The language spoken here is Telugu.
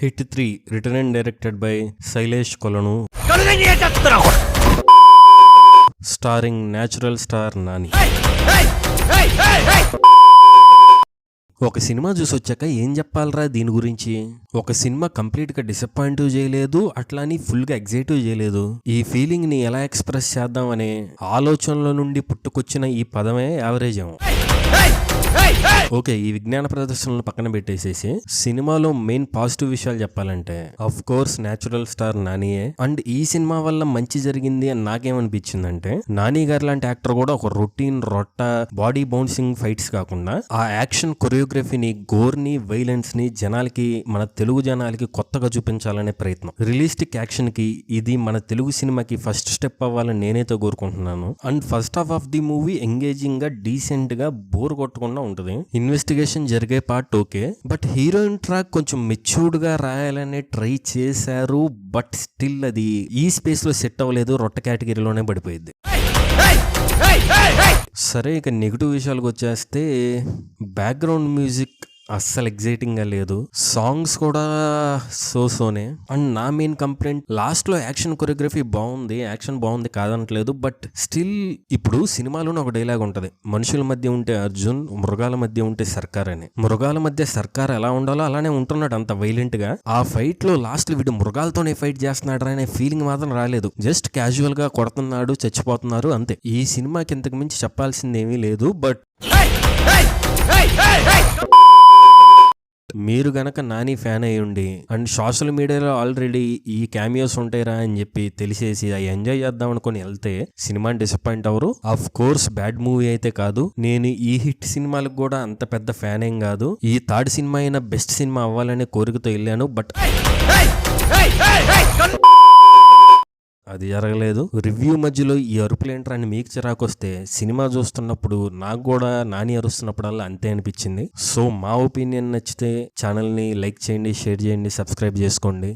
Hit 3 written and directed by Shailesh కొలను, starring natural star నాని. ఒక సినిమా చూసి వచ్చాక ఏం చెప్పాలరా దీని గురించి? ఒక సినిమఆ కంప్లీట్ గా డిసప్పాయింట్ చేయలేదు, అట్లాని ఫుల్ గా ఎగ్జైటివ్ చేయలేదు. ఈ ఫీలింగ్ ని ఎలా ఎక్స్ప్రెస్ చేద్దాం అనే ఆలోచనలో నుండి పుట్టుకొచ్చిన ఈ పదమే యావరేజ్ ఏమో. ఓకే, ఈ విజ్ఞాన ప్రదర్శనలు పక్కన పెట్టేసేసి సినిమాలో మెయిన్ పాజిటివ్ విషయాలు చెప్పాలంటే ఆఫ్ కోర్స్ న్యాచురల్ స్టార్ నానియే. అండ్ ఈ సినిమా వల్ల మంచి జరిగింది అని నాకేమనిపించిందంటే, నాని గారు లాంటి యాక్టర్ కూడా ఒక రొటీన్ బాడీ బౌన్సింగ్ ఫైట్స్ కాకుండా ఆ యాక్షన్ కొరియోగ్రఫీని, గోర్ ని, వైలెన్స్ ని మన తెలుగు జనాలకి కొత్తగా చూపించాలనే ప్రయత్నం. రియలిస్టిక్ యాక్షన్ కి ఇది మన తెలుగు సినిమాకి ఫస్ట్ స్టెప్ అవ్వాలని నేనైతే కోరుకుంటున్నాను. And first half of the movie engaging గా, డీసెంట్ గా, బోర్ కొట్టకుండా ఉంటుంది. ఇన్వెస్టిగేషన్ జరిగే part okay, but heroine track కొంచెం మెచ్యూర్డ్ గా రాయాలనే ట్రై చేశారు. బట్ స్టిల్ అది ఈ స్పేస్ లో సెట్ అవ్వలేదు, రొట్ట కేటగిరీలోనే పడిపోయింది. సరే, ఇక నెగిటివ్ విషయాలకు వచ్చేస్తే బ్యాక్గ్రౌండ్ మ్యూజిక్ అస్సలు ఎగ్జైటింగ్ గా లేదు, సాంగ్స్ కూడా సోనే. అండ్ నా మెయిన్ కంప్లైంట్, లాస్ట్ లో యాక్షన్ కొరియోగ్రఫీ బాగుంది, యాక్షన్ బాగుంది కాదనట్లేదు, బట్ స్టిల్ ఇప్పుడు సినిమాలోనే ఒక డైలాగ్ ఉంటది, మనుషుల మధ్య ఉంటే అర్జున్, మృగాల మధ్య ఉంటే సర్కార్ అని. మృగాల మధ్య సర్కార్ ఎలా ఉండాలో అలానే ఉంటున్నాడు, అంత వైలెంట్ గా. ఆ ఫైట్ లో లాస్ట్ వీడు మృగాలతోనే ఫైట్ చేస్తున్నాడు అనే ఫీలింగ్ మాత్రం రాలేదు. జస్ట్ క్యాజువల్ గా కొడుతున్నాడు, చచ్చిపోతున్నారు అంతే. ఈ సినిమాకి ఇంతకు మించి చెప్పాల్సింది ఏమీ లేదు. బట్ మీరు గనక నాని ఫ్యాన్ అయ్యి ఉండి అండ్ సోషల్ మీడియాలో ఆల్రెడీ ఈ క్యామియోస్ ఉంటాయిరా అని చెప్పి తెలిసేసి అవి ఎంజాయ్ చేద్దాం అనుకుని వెళ్తే సినిమాని disappoint hour. Of course bad movie అయితే కాదు, నేను ఈ హిట్ సినిమాలకు కూడా అంత పెద్ద ఫ్యాన్ ఏం కాదు. ఈ థర్డ్ సినిమా అయినా బెస్ట్ సినిమా అవ్వాలనే కోరికతో వెళ్ళాను, బట్ అది జరగలేదు. రివ్యూ మధ్యలో ఈ అరుపులేంట్రా అని మీకు చిరాకు వస్తే, సినిమా చూస్తున్నప్పుడు నాకు కూడా నాని అరుస్తున్నప్పుడల్లా అంతే అనిపించింది. సో మా ఒపీనియన్ నచ్చితే ఛానల్ని లైక్ చేయండి, షేర్ చేయండి, సబ్స్క్రైబ్ చేసుకోండి.